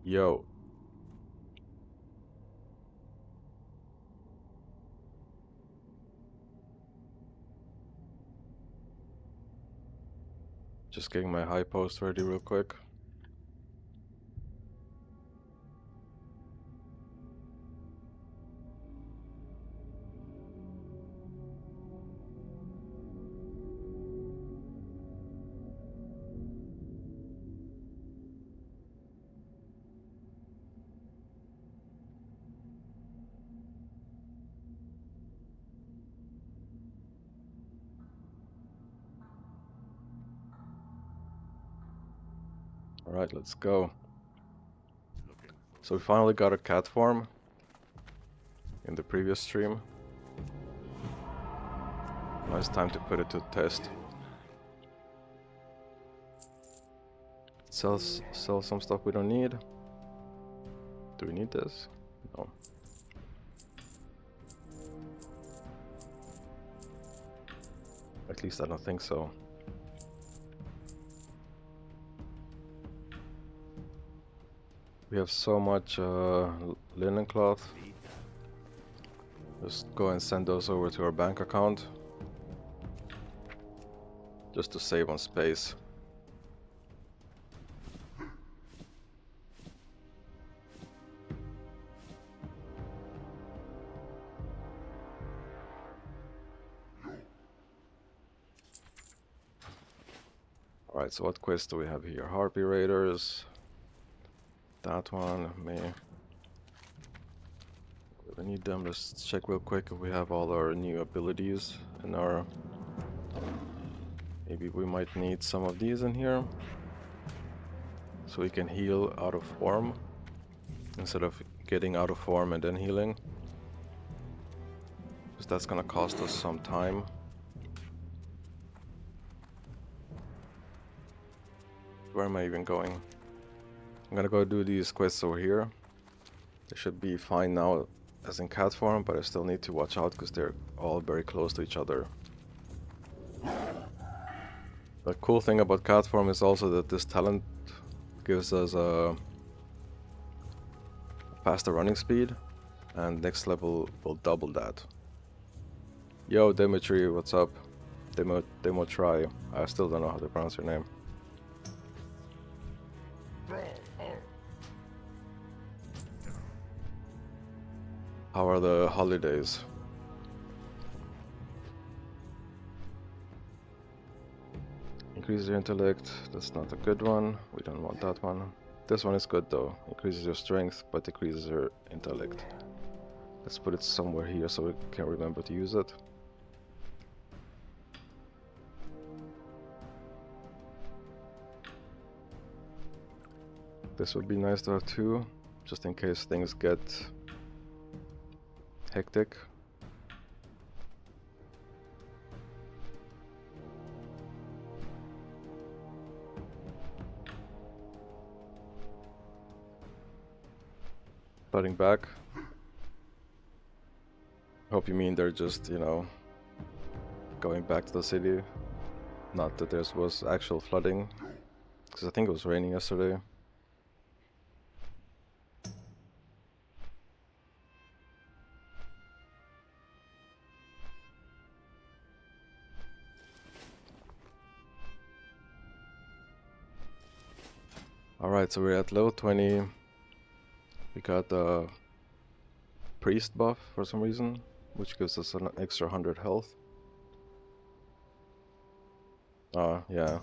Yo. Just getting my high post ready real quick. Alright, let's go. So we finally got a Catform in the previous stream. Now it's time to put it to the test. Sell some stuff we don't need. Do we need this? No. At least I don't think so. We have so much linen cloth. Just go and send those over to our bank account. Just to save on space. Alright, so what quests do we have here? Harpy Raiders. That one, me. We need them. Let's check real quick if we have all our new abilities in our... Maybe we might need some of these in here. So we can heal out of form. Instead of getting out of form and then healing. Because that's gonna cost us some time. Where am I even going? I'm gonna go do these quests over here. They should be fine now as in Catform, but I still need to watch out because they're all very close to each other. The cool thing about Catform is also that this talent gives us a faster running speed, and next level will double that. Yo, Dimitri, what's up? Demo try. I still don't know how to pronounce your name. How are the holidays? Increases your intellect, that's not a good one. We don't want that one. This one is good though. Increases your strength, but decreases your intellect. Let's put it somewhere here so we can remember to use it. This would be nice to have too, just in case things get hectic. Flooding back. Hope you mean they're just, you know, going back to the city. Not that there was actual flooding, because I think it was raining yesterday. Alright, so we're at level 20. We got the priest buff for some reason, which gives us an extra 100 health. Yeah.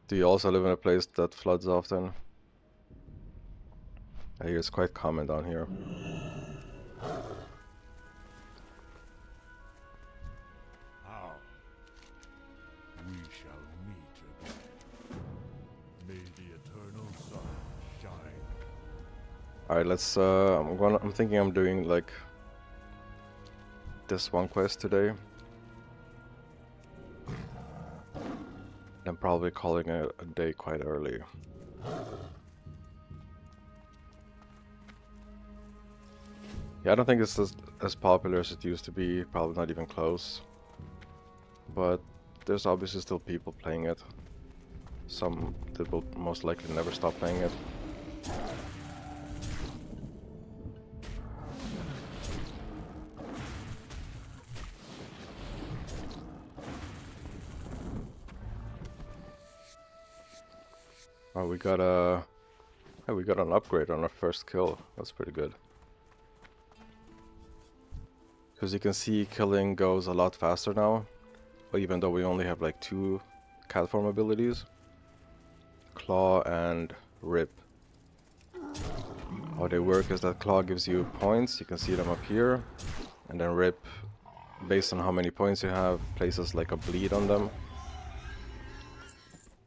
Do you also live in a place that floods often? I hear it's quite common down here. How? We shall meet again. May the eternal sun shine. Alright, let's I'm thinking I'm doing like this one quest today. I'm probably calling it a day quite early. Yeah, I don't think it's as popular as it used to be, probably not even close. But there's obviously still people playing it. Some that will most likely never stop playing it. Oh, we got a... Hey, we got an upgrade on our first kill. That's pretty good. Because you can see killing goes a lot faster now. Even though we only have like 2 Catform abilities. Claw and Rip. How they work is that Claw gives you points, you can see them up here. And then Rip, based on how many points you have, places like a bleed on them.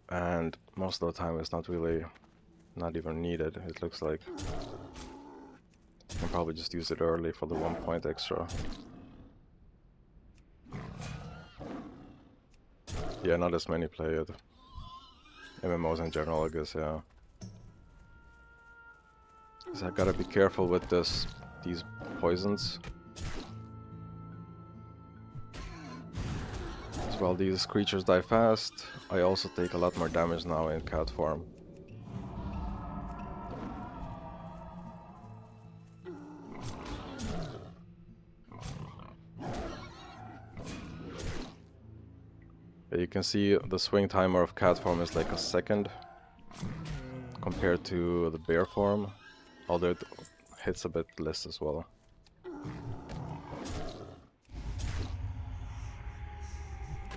And most of the time it's not even needed, it looks like. You can probably just use it early for the 1 point extra. Yeah, not as many play it. MMOs in general, I guess, yeah. So I gotta be careful with these poisons. As well, these creatures die fast. I also take a lot more damage now in Catform. You can see the swing timer of Catform is like a second compared to the bear form, although it hits a bit less as well.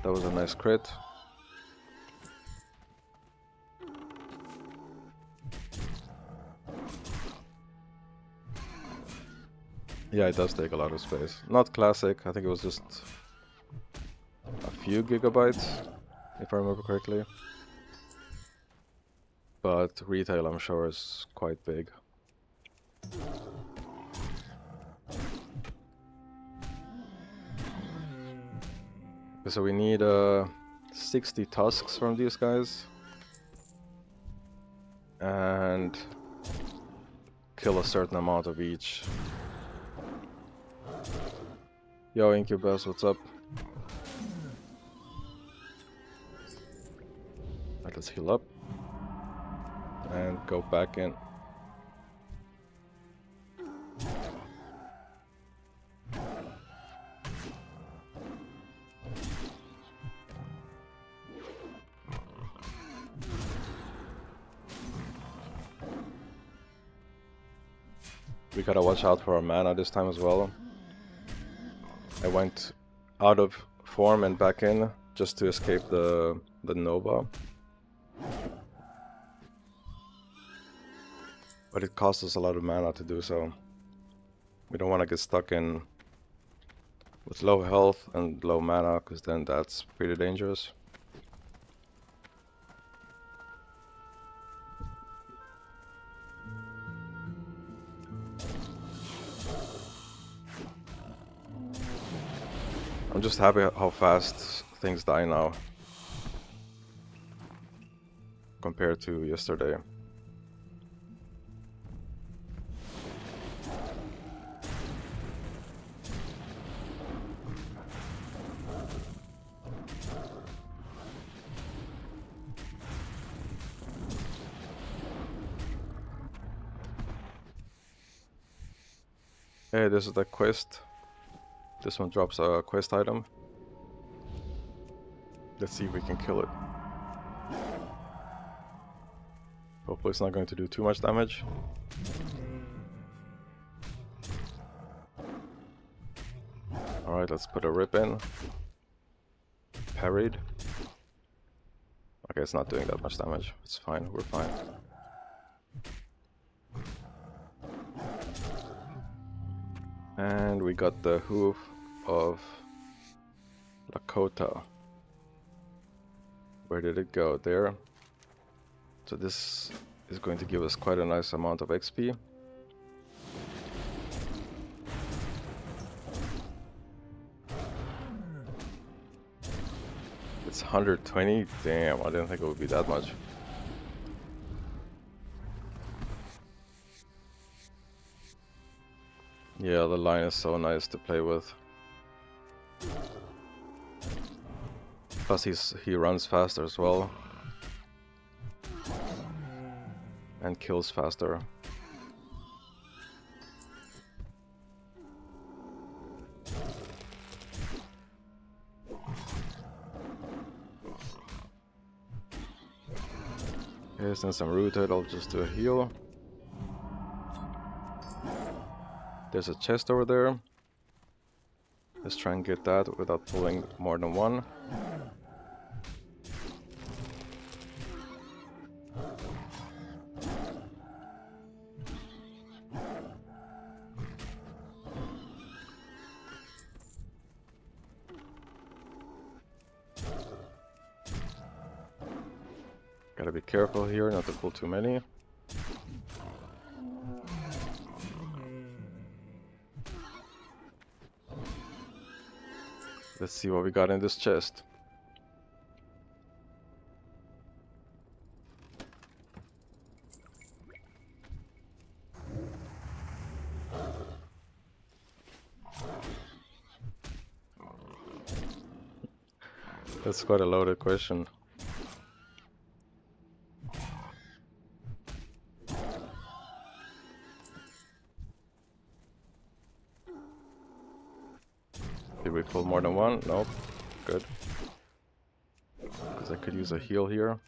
That was a nice crit. Yeah, it does take a lot of space. Not classic, I think it was just a few gigabytes, if I remember correctly. But retail, I'm sure, is quite big. So we need 60 tusks from these guys. And kill a certain amount of each. Yo, Incubus, what's up? Right, let's heal up. And go back in. We gotta watch out for our mana this time as well. I went out of form and back in just to escape the Nova. But it costs us a lot of mana to do so. We don't want to get stuck in with low health and low mana, because then that's pretty dangerous. I'm just happy how fast things die now compared to yesterday. Hey, this is the quest. This one drops a quest item. Let's see if we can kill it. Hopefully it's not going to do too much damage. Alright, let's put a rip in. Parried. Okay, it's not doing that much damage. It's fine, we're fine. And we got the hoof of Lakota. Where did it go? There. So this is going to give us quite a nice amount of XP. It's 120? Damn, I didn't think it would be that much. Yeah, the line is so nice to play with. Plus he runs faster as well. And kills faster. Okay, since I'm rooted, I'll just do a heal. There's a chest over there. Let's try and get that without pulling more than one. Gotta be careful here not to pull too many. Let's see what we got in this chest. That's quite a loaded question. Did we pull more than one? Nope. Good. Because I could use a heal here.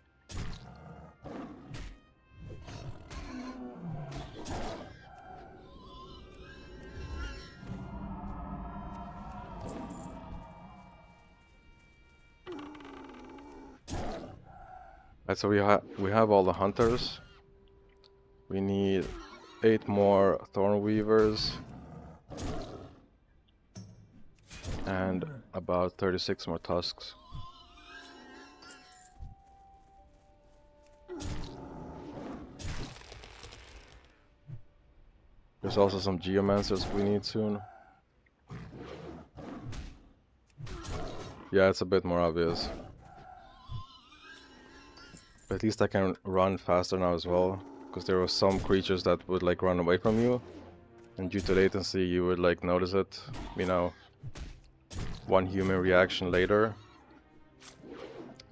Right, so we have all the hunters. We need 8 more thorn weavers. And about 36 more tusks. There's also some geomancers we need soon. Yeah, it's a bit more obvious. But at least I can run faster now as well. Because there were some creatures that would like run away from you. And due to latency you would like notice it, you know, one human reaction later.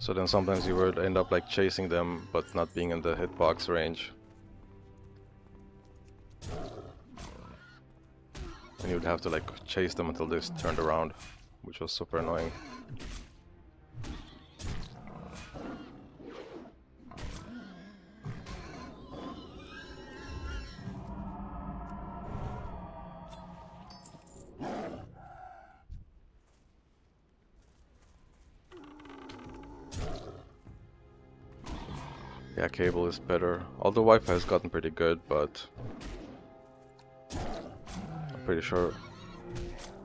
So then sometimes you would end up like chasing them but not being in the hitbox range. And you would have to like chase them until they turned around, which was super annoying. Yeah, cable is better. Although Wi-Fi has gotten pretty good, but I'm pretty sure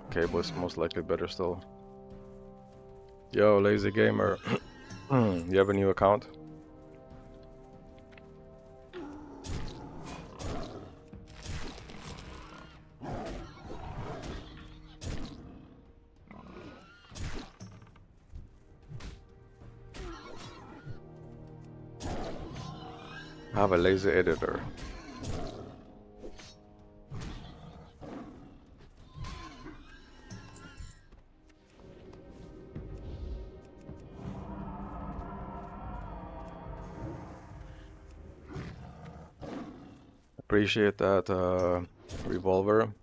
cable is most likely better still. Yo, lazy gamer. You have a new account? I have a lazy editor. Appreciate that, revolver.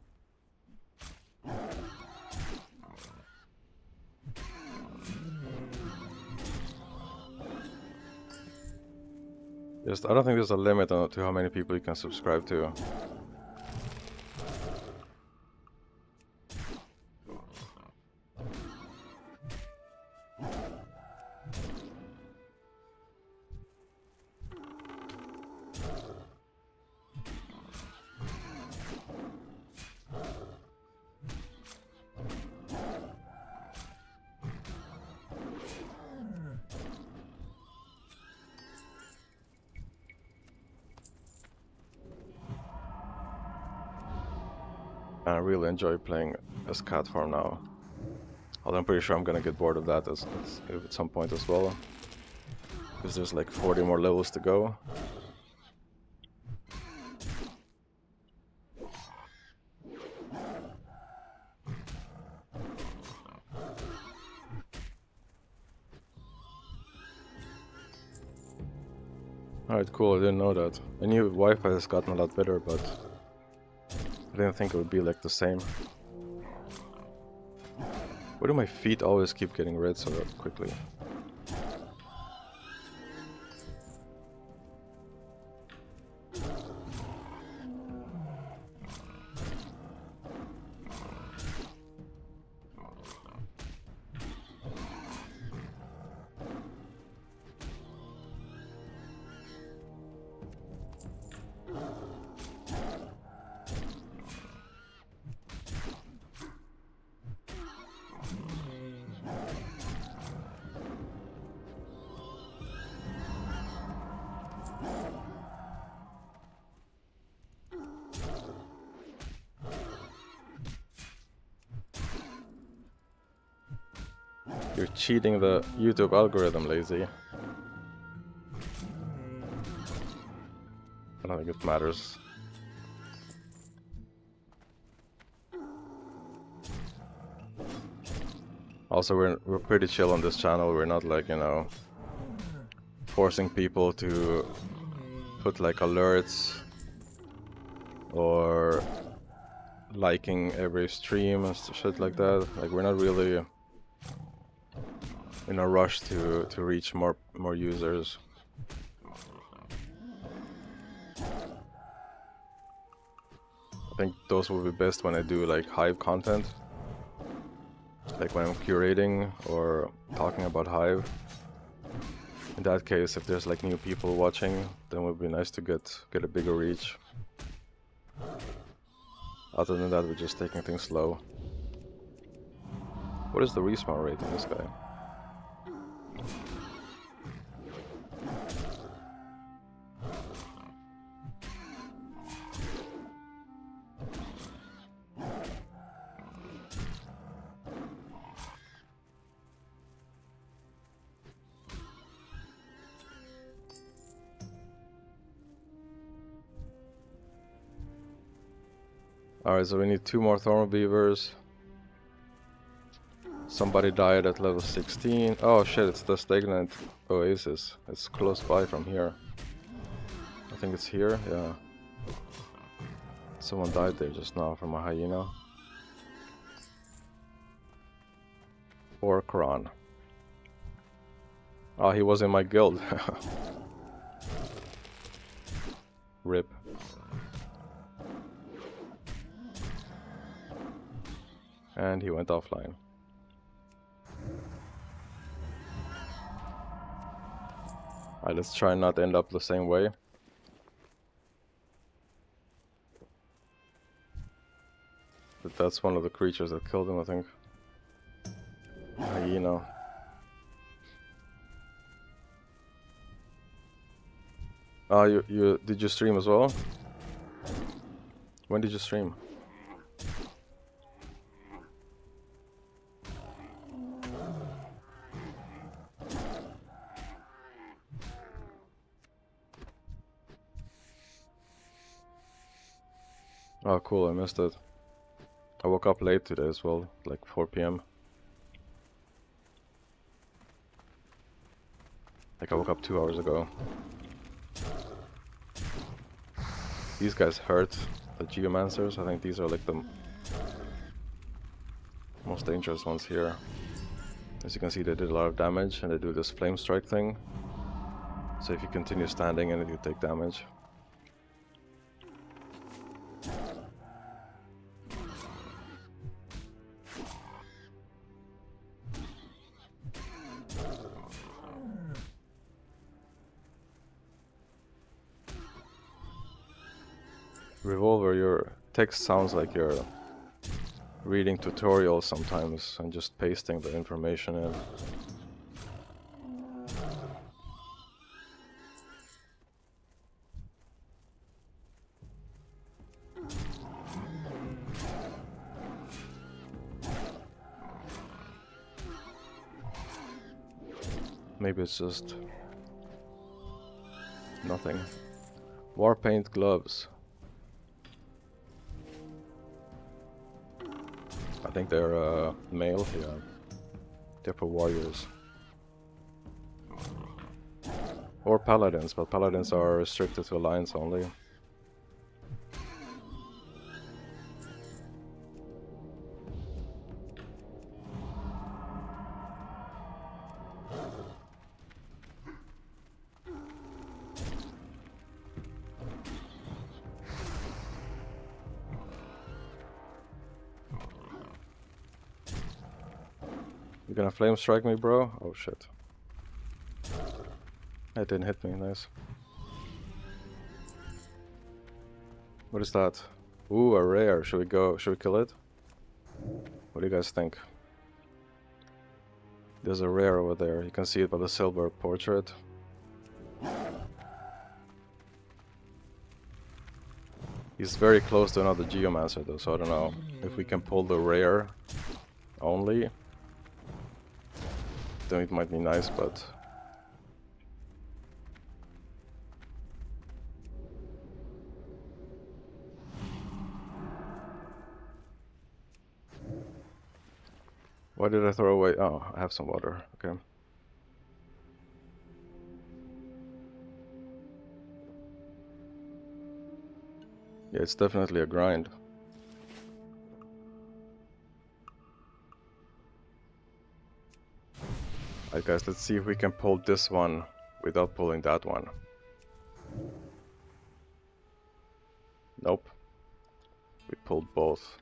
I don't think there's a limit to how many people you can subscribe to. I really enjoy playing as Catform now. Although I'm pretty sure I'm gonna get bored of that at some point as well. Because there's like 40 more levels to go. Alright, cool, I didn't know that. I knew Wi-Fi has gotten a lot better, but I didn't think it would be like the same. Why do my feet always keep getting red so quickly? You're cheating the YouTube algorithm, lazy. I don't think it matters. Also, we're pretty chill on this channel. We're not like, you know, forcing people to put like alerts or liking every stream and shit like that. Like, we're not really in a rush to reach more users. I think those will be best when I do like Hive content. Like when I'm curating or talking about Hive. In that case, if there's like new people watching, then it would be nice to get a bigger reach. Other than that, we're just taking things slow. What is the respawn rate on this guy? Alright, so we need 2 more Thermal Beavers. Somebody died at level 16. Oh shit, it's the Stagnant Oasis. It's close by from here. I think it's here, yeah. Someone died there just now from a hyena. Or Kron. Oh, he was in my guild. RIP. And he went offline. Alright, let's try and not end up the same way. But that's one of the creatures that killed him, I think. Hyena. Oh, you did you stream as well? When did you stream? Oh cool, I missed it. I woke up late today as well, like 4 PM. Like I woke up 2 hours ago. These guys hurt, the Geomancers. I think these are like the most dangerous ones here. As you can see, they did a lot of damage and they do this flame strike thing. So if you continue standing in it, you take damage. Revolver, your text sounds like you're reading tutorials sometimes and just pasting the information in. Maybe it's just nothing. Warpaint gloves. I think they're male, yeah. They're for warriors. Or paladins, but paladins are restricted to alliance only. You gonna flame strike me, bro? Oh shit. It didn't hit me, nice. What is that? Ooh, a rare. Should we kill it? What do you guys think? There's a rare over there. You can see it by the silver portrait. He's very close to another Geomancer though, so I don't know if we can pull the rare only. then it might be nice, but why did I throw away? Oh, I have some water. Okay. Yeah, it's definitely a grind. Alright guys, let's see if we can pull this one without pulling that one. Nope. We pulled both.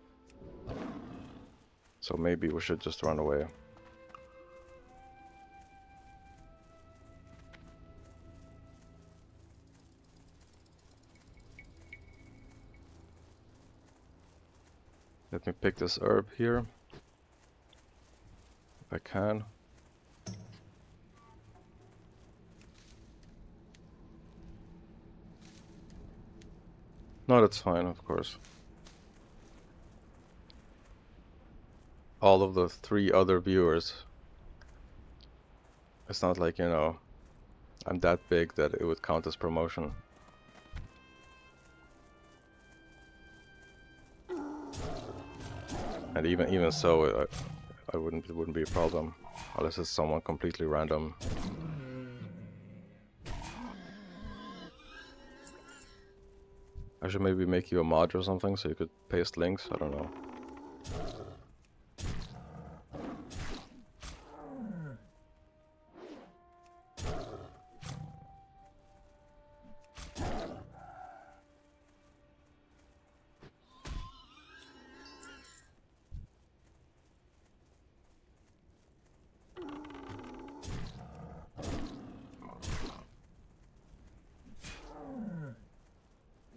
So maybe we should just run away. Let me pick this herb here. If I can. No, that's fine, of course. All of the 3 other viewers. It's not like, you know, I'm that big that it would count as promotion. And even so, it wouldn't be a problem, unless it's someone completely random. I should maybe make you a mod or something so you could paste links. I don't know.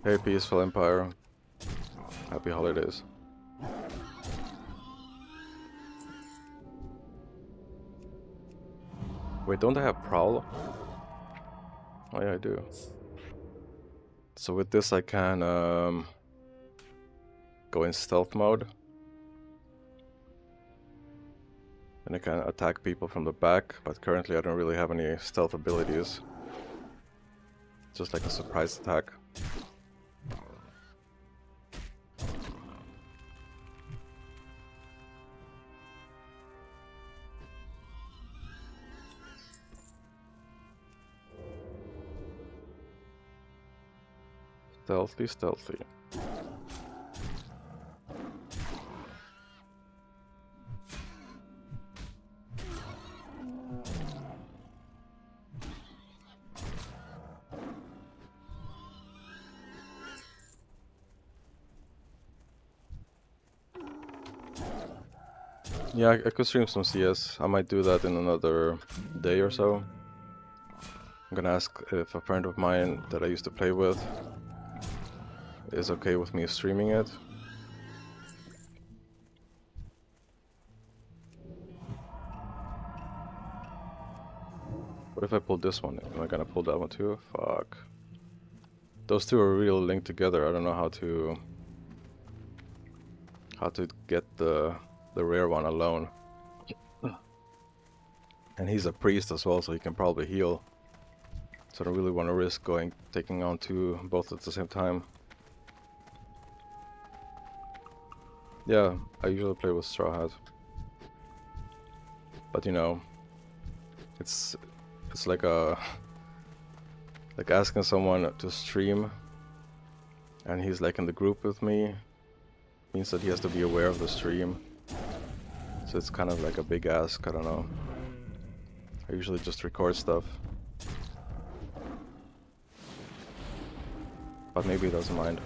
Hey, Peaceful Empire. Happy holidays. Wait, don't I have Prowl? Oh yeah, I do. So with this I can go in stealth mode. And I can attack people from the back, but currently I don't really have any stealth abilities. Just like a surprise attack. Stealthy, stealthy. Yeah, I could stream some CS. I might do that in another day or so. I'm gonna ask if a friend of mine that I used to play with is okay with me streaming it. What if I pull this one? Am I gonna pull that one too? Fuck. Those two are really linked together. I don't know how to get the rare one alone. And he's a priest as well, so he can probably heal. So I don't really want to risk taking on both at the same time. Yeah, I usually play with Straw Hat. But you know, it's like like asking someone to stream and he's like in the group with me means that he has to be aware of the stream. So it's kind of like a big ask, I don't know. I usually just record stuff. But maybe he doesn't mind.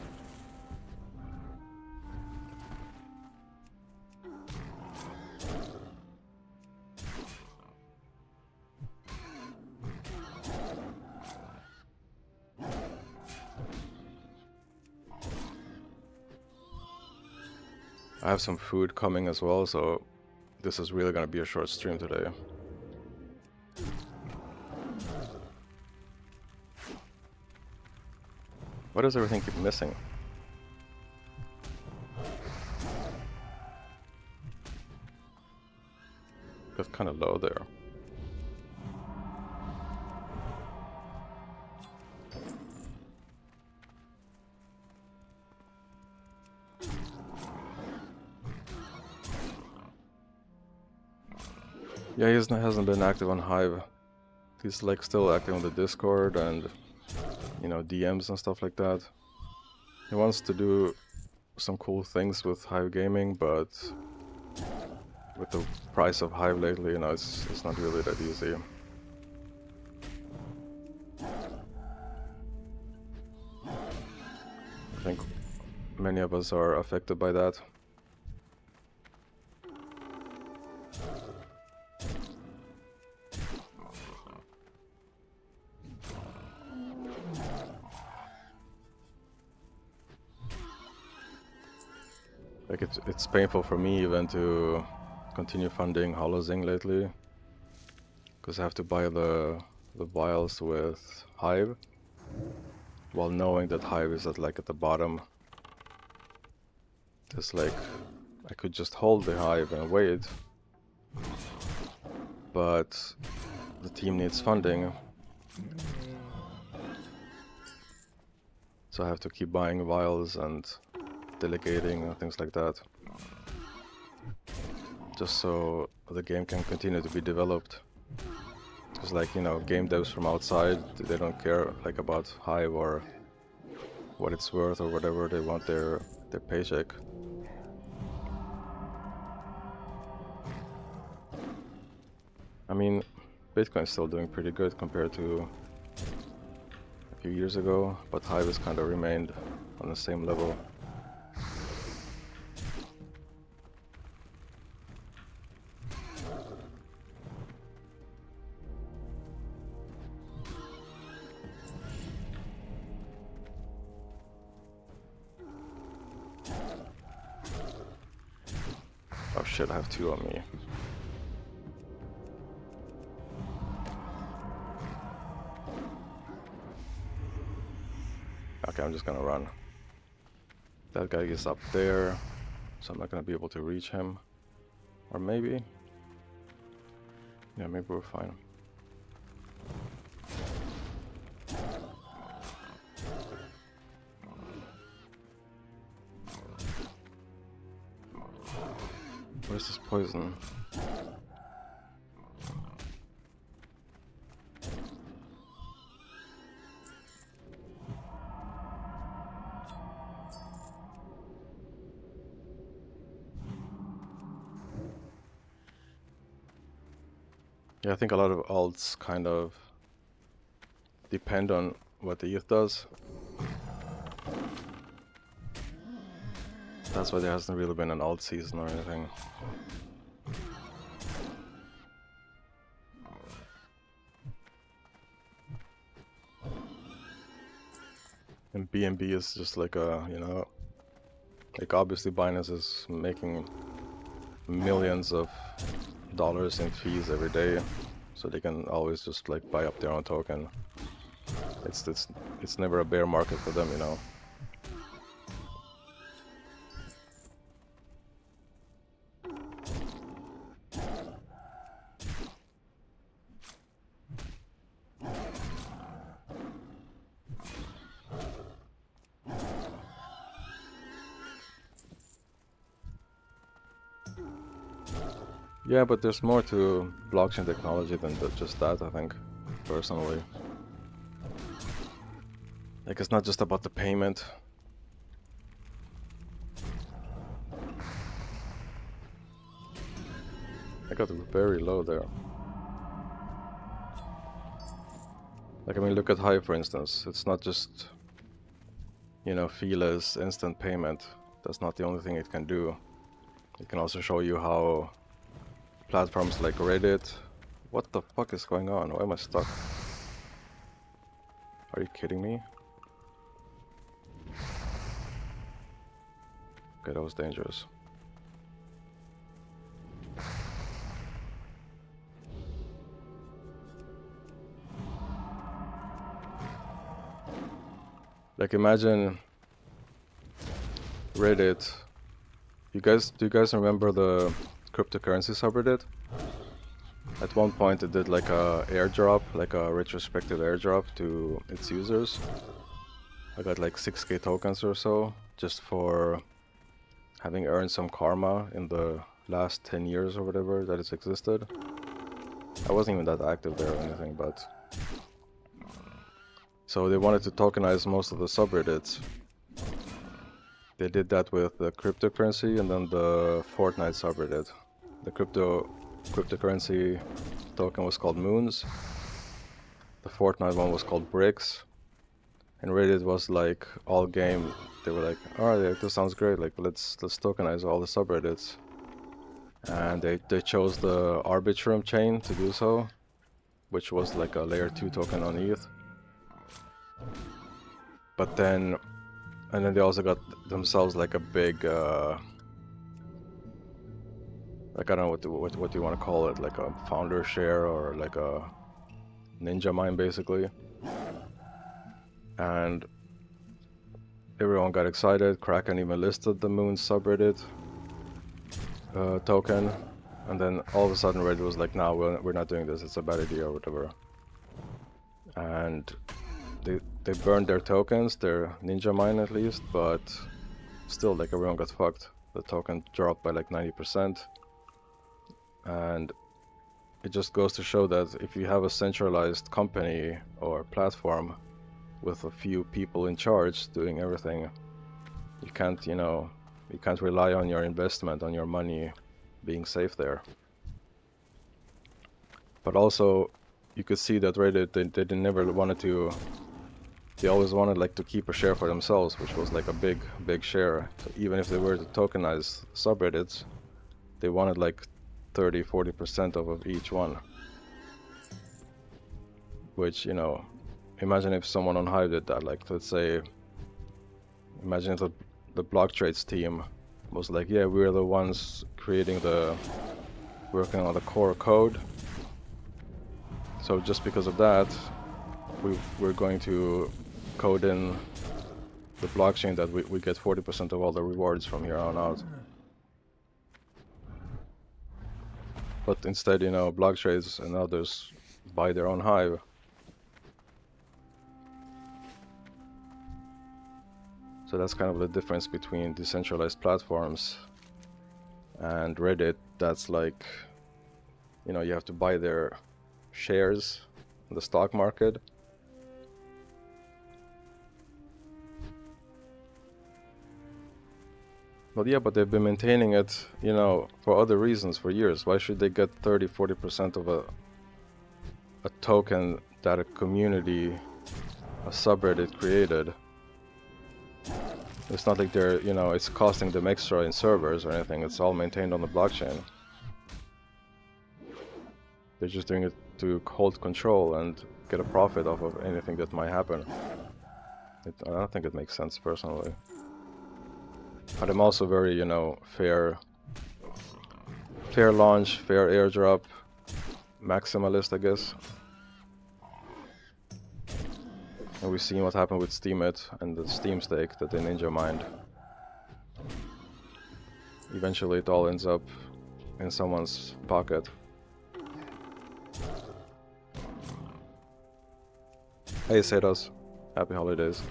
I have some food coming as well, so this is really gonna be a short stream today. Why does everything keep missing? Got kind of low there. Yeah, hasn't been active on Hive. He's like still active on the Discord and, you know, DMs and stuff like that. He wants to do some cool things with Hive Gaming, but with the price of Hive lately, you know, it's not really that easy. I think many of us are affected by that. Like it's painful for me even to continue funding Holozing lately, because I have to buy the vials with Hive, while knowing that Hive is at the bottom. It's like I could just hold the Hive and wait, but the team needs funding, so I have to keep buying vials and delegating and things like that, just so the game can continue to be developed. Because, like, you know, game devs from outside, they don't care like about Hive or what it's worth or whatever. They want their paycheck. I mean, Bitcoin's still doing pretty good compared to a few years ago, but Hive has kind of remained on the same level. Oh shit, I have two on me. Okay, I'm just gonna run. That guy is up there, so I'm not gonna be able to reach him. Or maybe? Yeah, maybe we're fine. Where's this poison? Yeah, I think a lot of alts kind of depend on what the ETH does. That's why there hasn't really been an alt season or anything. And BNB is just like a, you know, like obviously Binance is making millions of dollars in fees every day, so they can always just like buy up their own token. It's never a bear market for them, you know. Yeah, but there's more to blockchain technology than just that, I think, personally. Like, it's not just about the payment. I got very low there. Like, I mean, look at Hive, for instance. It's not just, you know, feeless instant payment. That's not the only thing it can do. It can also show you how platforms like Reddit... What the fuck is going on? Why am I stuck? Are you kidding me? Okay, that was dangerous. Like, imagine Reddit. Do you guys remember the cryptocurrency subreddit? At one point it did like a airdrop, like a retrospective airdrop to its users. I got like 6k tokens or so, just for having earned some karma in the last 10 years or whatever that it's existed. I wasn't even that active there or anything, but... So they wanted to tokenize most of the subreddits. They did that with the cryptocurrency and then the Fortnite subreddit. The cryptocurrency token was called Moons. The Fortnite one was called Bricks. And Reddit was like all game. They were like, alright, this sounds great, like let's tokenize all the subreddits. And they chose the Arbitrum chain to do so, which was like a layer 2 token on ETH. But then, and then they also got themselves like a big, like I don't know what you want to call it, like a founder share or like a ninja mine basically. And everyone got excited. Kraken even listed the Moon subreddit token, and then all of a sudden Reddit was like, "No, we're not doing this. It's a bad idea or whatever." And they burned their tokens, their ninja mine at least, but still, like everyone got fucked. The token dropped by like 90%, and it just goes to show that if you have a centralized company or platform with a few people in charge doing everything, you can't, you can't rely on your investment, on your money being safe there. But also, you could see that Reddit, they never wanted to, they always wanted like to keep a share for themselves, which was like a big share. So even if they were to tokenize subreddits, they wanted like 30-40% of each one. Which, imagine if someone on Hive did that, like let's say, imagine if the block trades team was like, yeah, we're the ones working on the core code. So just because of that, we're going to code in the blockchain that we get 40% of all the rewards from here on out. But instead, block trades and others buy their own Hive. So that's kind of the difference between decentralized platforms and Reddit. That's like, you have to buy their shares in the stock market. But yeah, but they've been maintaining it, for other reasons for years. Why should they get 30-40% of a token that a community, a subreddit created? It's not like they're, it's costing them extra in servers or anything. It's all maintained on the blockchain. They're just doing it to hold control and get a profit off of anything that might happen. I don't think it makes sense personally. But I'm also very, fair launch, fair airdrop, maximalist, I guess. And we've seen what happened with Steemit and the Steam stake that they ninja mined. Eventually it all ends up in someone's pocket. Hey Sedos, happy holidays.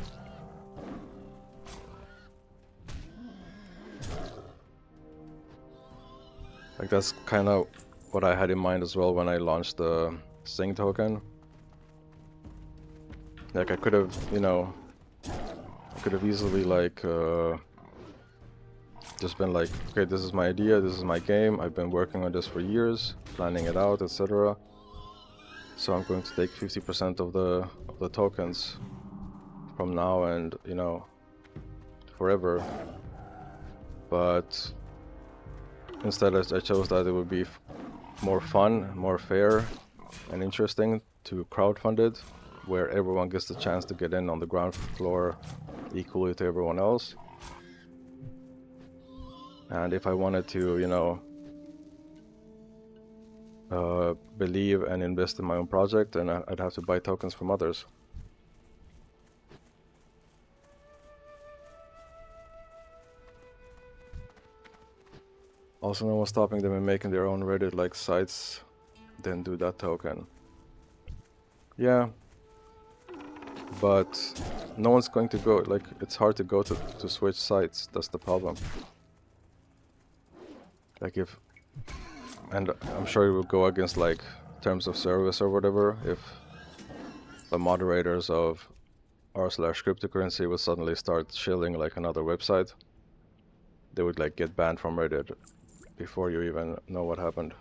Like that's kind of what I had in mind as well when I launched the Sing token. Like I could have, easily like just been like, okay, this is my idea, this is my game, I've been working on this for years, planning it out, etc. So I'm going to take 50% of the tokens from now and, forever. But instead I chose that it would be more fun, more fair and interesting to crowdfund it, where everyone gets the chance to get in on the ground floor equally to everyone else. And if I wanted to, believe and invest in my own project, then I'd have to buy tokens from others. Also, no one's stopping them in making their own Reddit-like sites, then do that token. Yeah, but no one's going to go, like, it's hard to go to switch sites, that's the problem. Like and I'm sure it will go against like terms of service or whatever, if the moderators of r/cryptocurrency would suddenly start shilling like another website, they would like get banned from Reddit before you even know what happened.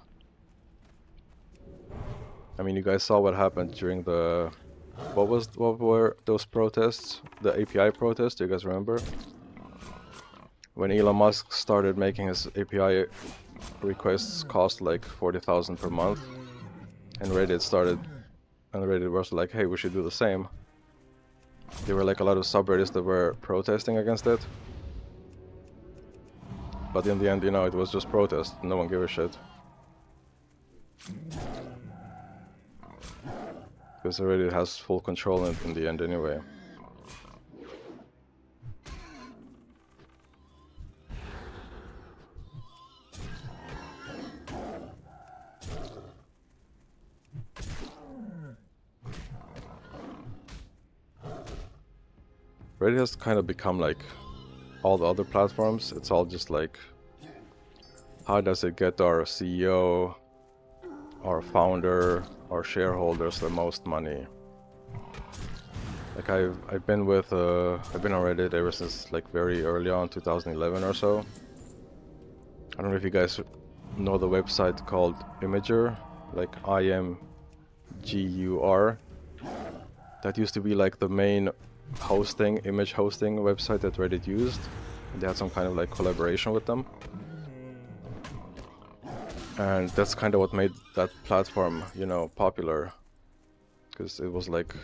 I mean, you guys saw what happened during the what were those protests? The API protests, do you guys remember? When Elon Musk started making his API requests cost like 40,000 per month, and Reddit was like, hey, we should do the same. There were like a lot of subreddits that were protesting against it. But in the end, you know, it was just protest. No one gave a shit. Because Reddit has full control in the end anyway. Reddit has kind of become like all the other platforms. It's all just like, how does it get our CEO, our founder, our shareholders the most money? Like I've been on Reddit ever since like very early on, 2011 or so. I don't know if you guys know the website called Imager, like IMGUR. That used to be like the main image hosting website that Reddit used. They had some kind of like collaboration with them. And that's kind of what made that platform, you know, popular. Because it was like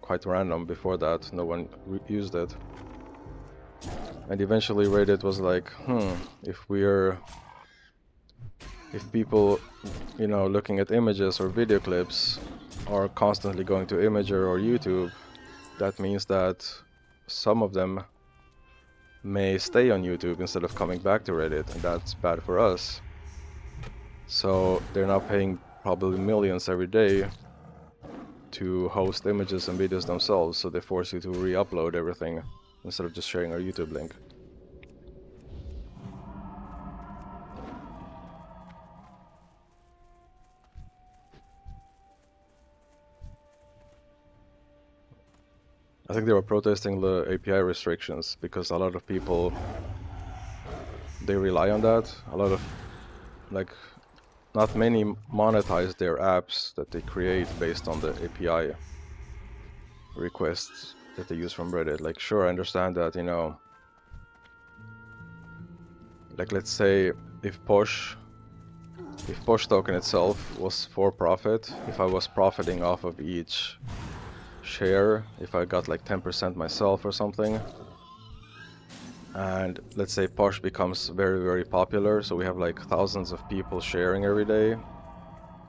quite random before that, no one used it. And eventually Reddit was like, if people, you know, looking at images or video clips are constantly going to Imager or YouTube, that means that some of them may stay on YouTube instead of coming back to Reddit, and that's bad for us. So they're now paying probably millions every day to host images and videos themselves, so they force you to re-upload everything instead of just sharing our YouTube link. I think they were protesting the API restrictions because a lot of people, they rely on that. A lot of, like, not many monetize their apps that they create based on the API requests that they use from Reddit. Like, sure, I understand that, you know, like, let's say if Posh token itself was for profit, if I was profiting off of each share, if I got like 10% myself or something, and let's say Posh becomes very, very popular, so we have like thousands of people sharing every day,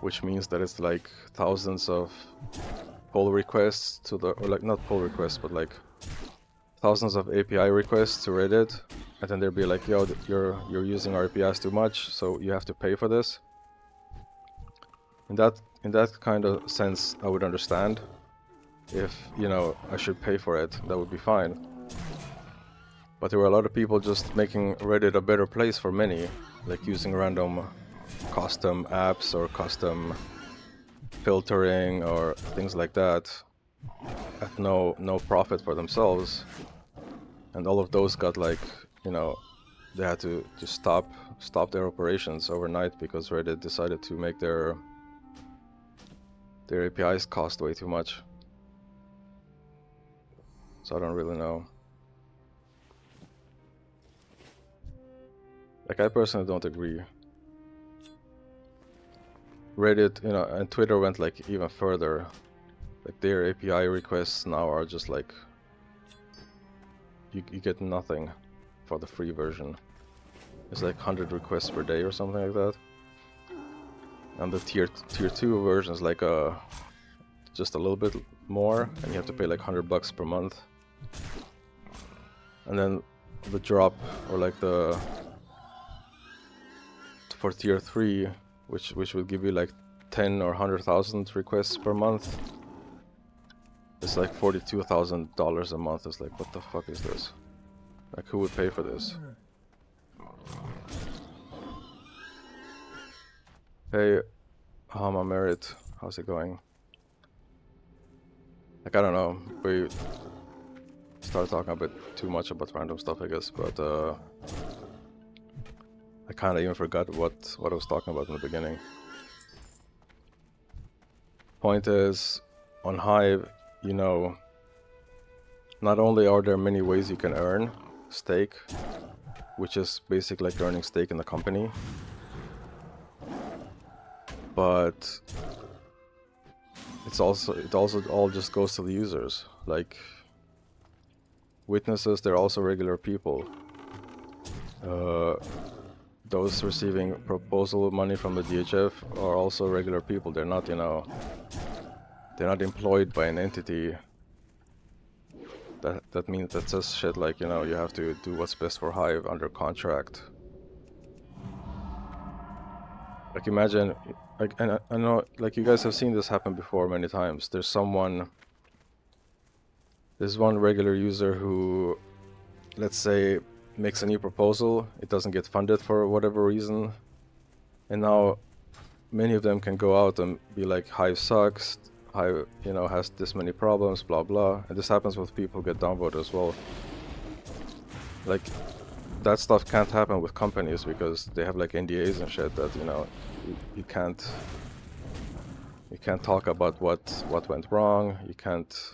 which means that it's like thousands of pull requests to the, or like not pull requests, but like thousands of API requests to Reddit, and then they'll be like, yo, you're using our APIs too much, so you have to pay for this. In that kind of sense, I would understand. If, you know, I should pay for it, that would be fine. But there were a lot of people just making Reddit a better place for many, like using random custom apps or custom filtering or things like that at no profit for themselves. And all of those got like, you know, they had to stop their operations overnight because Reddit decided to make their APIs cost way too much. So I don't really know. Like, I personally don't agree. Reddit, you know, and Twitter went like even further. Like, their API requests now are just like, you get nothing for the free version. It's like 100 requests per day or something like that. And the tier 2 version is like just a little bit more, and you have to pay like $100 per month. And then the drop, or like the for tier 3, which would give you like 10 or 100,000 requests per month, it's like $42,000 a month. It's like, what the fuck is this? Like, who would pay for this? Hey, my merit. How's it going? Like, I don't know. We started talking a bit too much about random stuff, I guess, but I kind of even forgot what I was talking about in the beginning. Point is, on Hive, you know, not only are there many ways you can earn stake, which is basically like earning stake in the company, but it also all just goes to the users. Like, witnesses, they're also regular people. Those receiving proposal money from the DHF are also regular people. They're not, you know, they're not employed by an entity that means that says shit like, you know, you have to do what's best for Hive under contract. Like, imagine, like, and I know, like, you guys have seen this happen before many times. There's one regular user who, let's say, makes a new proposal. It doesn't get funded for whatever reason, and now many of them can go out and be like, Hive sucks, Hive, you know, has this many problems, blah blah. And this happens with people who get downvoted as well. Like, that stuff can't happen with companies because they have like NDAs and shit that, you know, you can't talk about what went wrong. You can't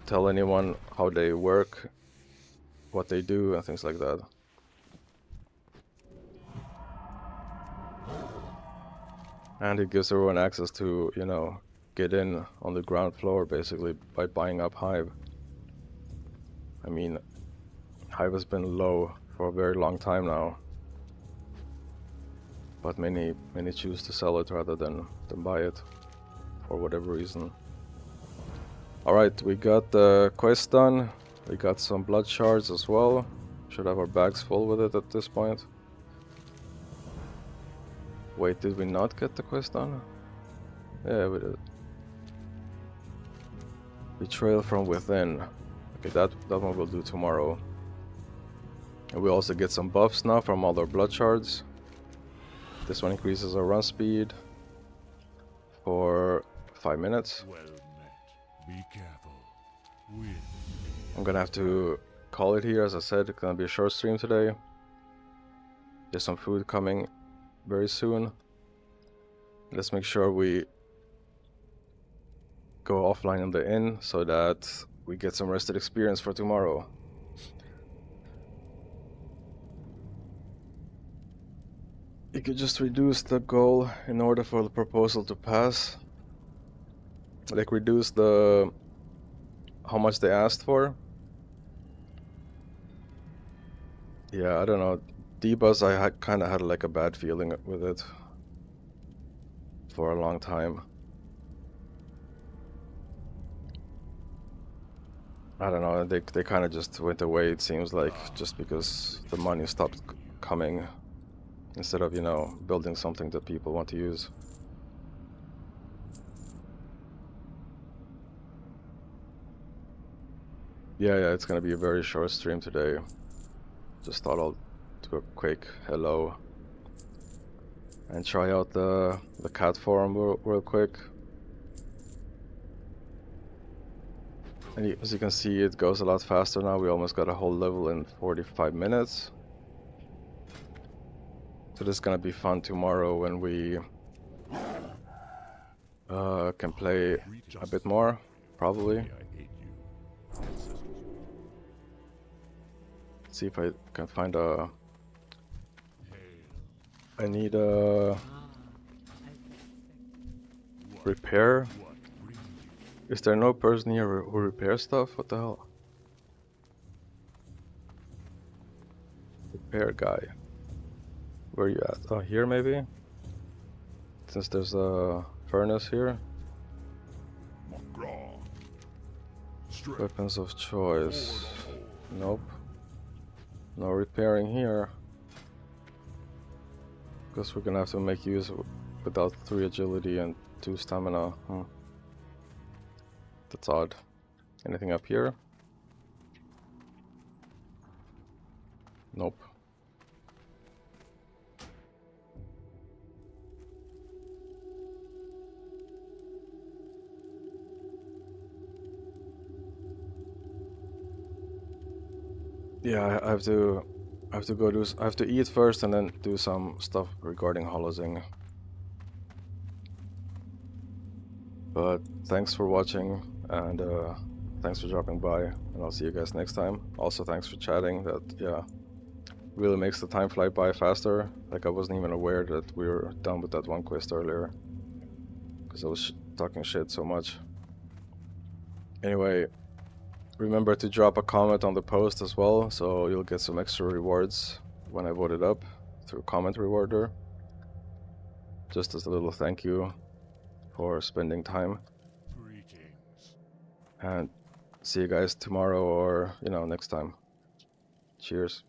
tell anyone how they work, what they do, and things like that. And it gives everyone access to, you know, get in on the ground floor basically by buying up Hive. I mean, Hive has been low for a very long time now, but many choose to sell it rather than buy it for whatever reason. Alright, we got the quest done. We got some blood shards as well. Should have our bags full with it at this point. Wait, did we not get the quest done? Yeah, we did. Betrayal from within. Okay, that one we'll do tomorrow. And we also get some buffs now from all our blood shards. This one increases our run speed for 5 minutes. Well met. Be careful. With I'm gonna have to call it here. As I said, it's gonna be a short stream today. There's some food coming very soon. Let's make sure we go offline in the inn so that we get some rested experience for tomorrow. You could just reduce the goal in order for the proposal to pass. Like, reduce the how much they asked for. Yeah, I don't know. D-Buzz, I kind of had like a bad feeling with it for a long time. I don't know, they kind of just went away, it seems like, just because the money stopped coming, instead of, you know, building something that people want to use. Yeah, it's gonna be a very short stream today. Just thought I'll do a quick hello and try out the Catform real quick. And as you can see, it goes a lot faster now. We almost got a whole level in 45 minutes. So this is gonna be fun tomorrow when we can play a bit more, probably. See if I can find a... I need a... repair? Is there no person here who repairs stuff? What the hell? Repair guy. Where are you at? Oh, here maybe? Since there's a furnace here. Weapons of choice. Nope. No repairing here. Guess we're gonna have to make use without 3 agility and 2 stamina. That's odd. Anything up here? Nope. Yeah, I have to go do. I have to eat first and then do some stuff regarding holozing. But thanks for watching, and thanks for dropping by, and I'll see you guys next time. Also, thanks for chatting. That, yeah, really makes the time fly by faster. Like, I wasn't even aware that we were done with that one quest earlier, because I was talking shit so much. Anyway, remember to drop a comment on the post as well, so you'll get some extra rewards when I vote it up through comment rewarder. Just as a little thank you for spending time. Greetings. And see you guys tomorrow or, you know, next time. Cheers.